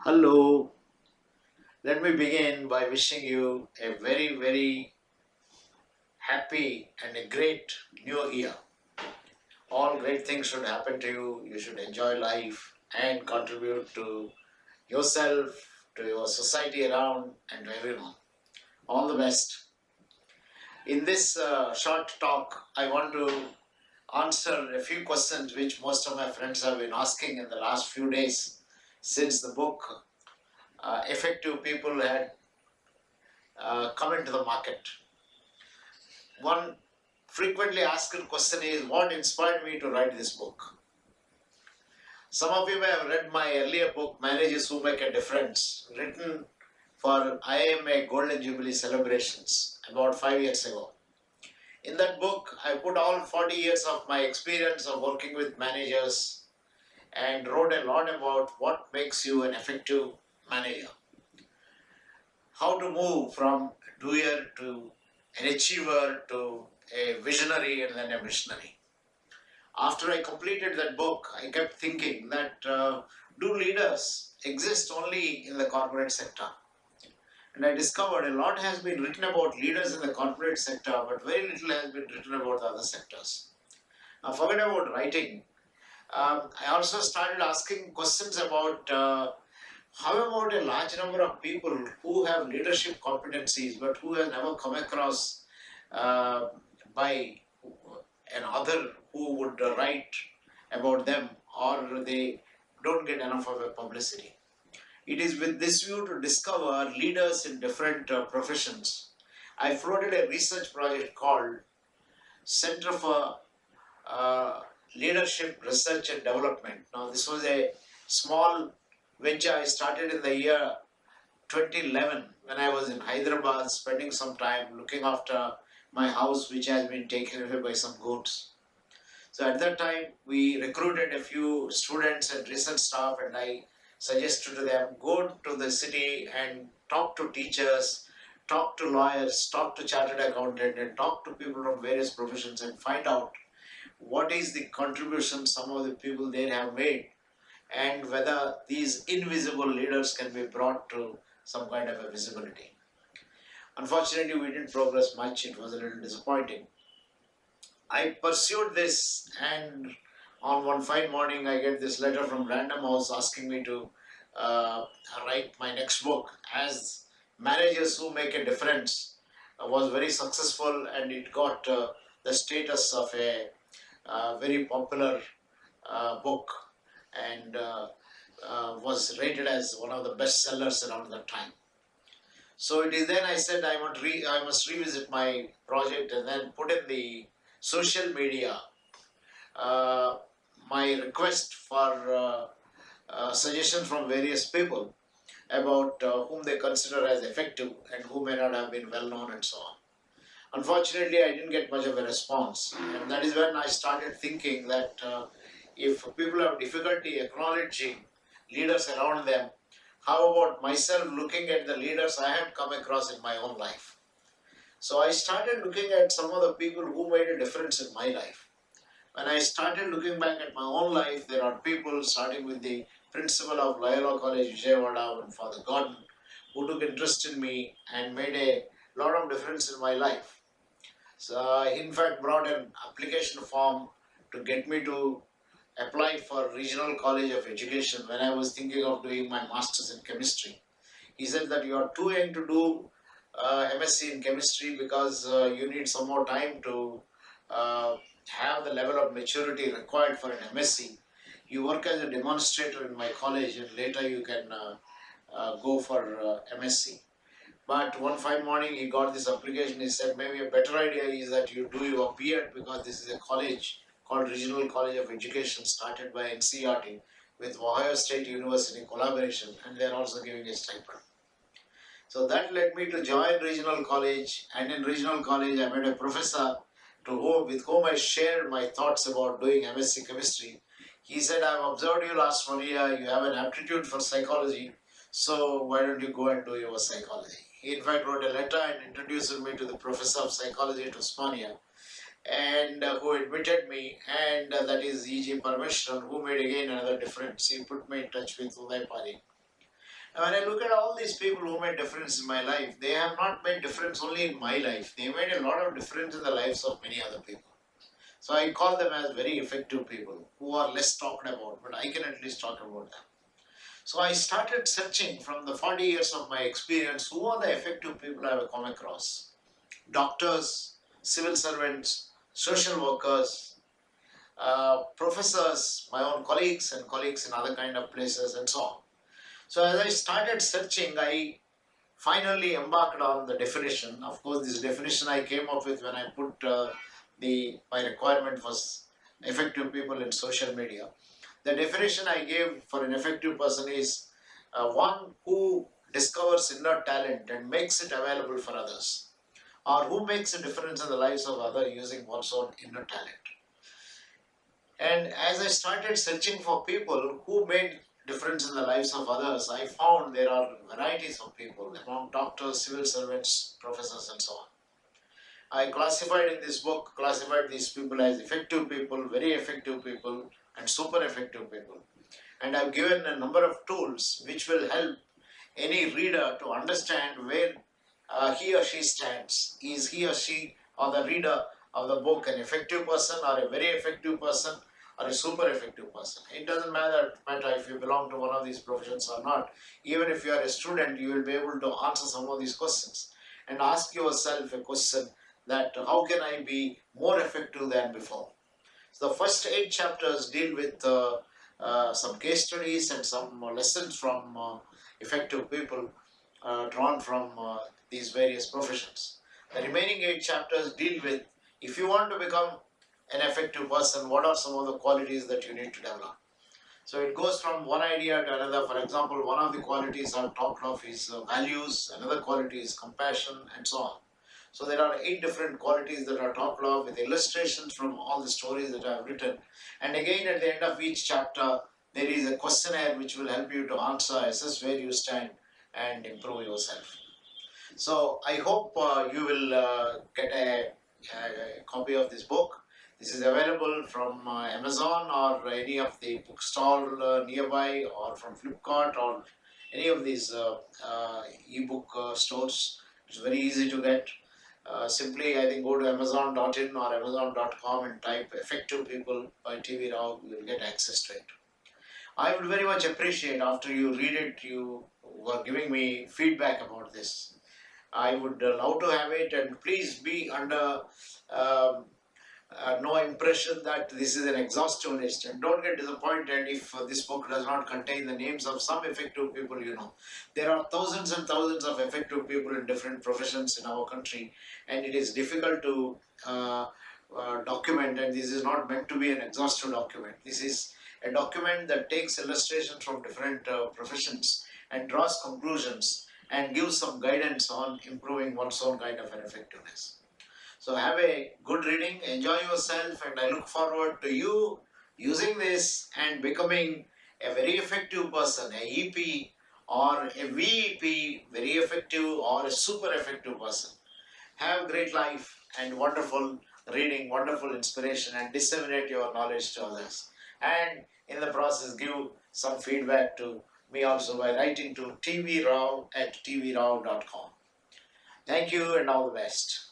Hello, let me begin by wishing you a very, very happy and a great new year. All great things should happen to you. You should enjoy life and contribute to yourself, to your society around, and to everyone. All the best. In this short talk, I want to answer a few questions which most of my friends have been asking in the last few days since the book Effective People had come into the market. One frequently asked question is what inspired me to write this book. Some of you may have read my earlier book, Managers Who Make a Difference, written for IMA Golden Jubilee celebrations about 5 years ago. In that book, I put all 40 years of my experience of working with managers and wrote a lot about what makes you an effective manager. How to move from doer to an achiever to a visionary and then a missionary. After I completed that book, I kept thinking that do leaders exist only in the corporate sector? And I discovered a lot has been written about leaders in the corporate sector, but very little has been written about the other sectors. Now, forget about writing. I also started asking questions about how about a large number of people who have leadership competencies but who have never come across uh, by an author who would write about them or they don't get enough of a publicity. It is with this view to discover leaders in different professions. I floated a research project called Center for uh, Leadership Research and Development. Now, this was a small venture I started in the year 2011 when I was in Hyderabad spending some time looking after my house, which has been taken away by some goats. So at that time, we recruited a few students and recent staff, and I suggested to them go to the city and talk to teachers, talk to lawyers, talk to chartered accountant, and talk to people from various professions and find out what is the contribution some of the people there have made and whether these invisible leaders can be brought to some kind of a visibility. Unfortunately, we didn't progress much. It was a little disappointing. I pursued this, and on one fine morning, I get this letter from Random House asking me to uh, write my next book. As Managers Who Make a Difference was very successful, and it got the status of a very popular book and was rated as one of the best sellers around that time. So it is then I said I must revisit my project and then put in the social media uh, my request for suggestions from various people about whom they consider as effective and who may not have been well known and so on. Unfortunately, I didn't get much of a response, and that is when I started thinking that if people have difficulty acknowledging leaders around them, how about myself looking at the leaders I had come across in my own life? So I started looking at some of the people who made a difference in my life. When I started looking back at my own life, there are people starting with the principal of Loyola College, Vijayawada, and Father Gordon, who took interest in me and made a lot of difference in my life. So I in fact brought an application form to get me to apply for Regional College of Education when I was thinking of doing my masters in chemistry. He said that you are too young to do MSc in chemistry because you need some more time to uh, have the level of maturity required for an MSc. You work as a demonstrator in my college and later you can go for MSc. But one fine morning he got this application. He said maybe a better idea is that you do your B.Ed because this is a college called Regional College of Education started by NCERT with Ohio State University collaboration, and they are also giving a stipend. So that led me to join Regional College, and in Regional College I met a professor with whom I shared my thoughts about doing MSc Chemistry. He said, I've observed you last 1 year, you have an aptitude for psychology, so why don't you go and do your psychology? He in fact wrote a letter and introduced me to the professor of psychology at Osmania, and who admitted me, and that is E.G. Parmeshwaran, who made again another difference. He put me in touch with Uday Pari. And when I look at all these people who made difference in my life, they have not made difference only in my life. They made a lot of difference in the lives of many other people. So I call them as very effective people who are less talked about, but I can at least talk about them. So I started searching from the 40 years of my experience who are the effective people I have come across. Doctors, civil servants, social workers, professors, my own colleagues and colleagues in other kind of places and so on. So as I started searching, I finally embarked on the definition. Of course, this definition I came up with when I put my requirement was effective people in social media. The definition I gave for an effective person is one who discovers inner talent and makes it available for others, or who makes a difference in the lives of others using one's own inner talent. And as I started searching for people who made difference in the lives of others, I found there are varieties of people among doctors, civil servants, professors, and so on. I classified in this book, classified these people as effective people, very effective people, and super effective people. And I've given a number of tools which will help any reader to understand where he or she stands. Is he or she or the reader of the book an effective person or a very effective person or a super effective person? It doesn't matter if you belong to one of these professions or not. Even if you are a student, you will be able to answer some of these questions and ask yourself a question that how can I be more effective than before? So the first 8 chapters deal with some case studies and some lessons from effective people drawn from these various professions. The remaining 8 chapters deal with if you want to become an effective person, what are some of the qualities that you need to develop? So it goes from one idea to another. For example, one of the qualities I've talked of is values, another quality is compassion, and so on. So there are 8 different qualities that are talked of with illustrations from all the stories that I have written. And again, at the end of each chapter, there is a questionnaire which will help you to answer, assess where you stand, and improve yourself. So I hope you will get a copy of this book. This is available from Amazon or any of the bookstall nearby, or from Flipkart or any of these ebook stores. It's very easy to get. Simply, I think, go to Amazon.in or Amazon.com and type "Effective People" by TV Rao. You will get access to it. I would very much appreciate after you read it, you were giving me feedback about this. I would love to have it, and please be under no impression that this is an exhaustive list, and don't get disappointed if this book does not contain the names of some effective people you know. There are thousands and thousands of effective people in different professions in our country, and it is difficult to document, and this is not meant to be an exhaustive document. This is a document that takes illustrations from different professions and draws conclusions and gives some guidance on improving one's own kind of an effectiveness. So have a good reading, enjoy yourself, and I look forward to you using this and becoming a very effective person, a EP or a VEP, very effective or a super effective person. Have great life and wonderful reading, wonderful inspiration, and disseminate your knowledge to others. And in the process, give some feedback to me also by writing to tvrao@tvrao.com. Thank you and all the best.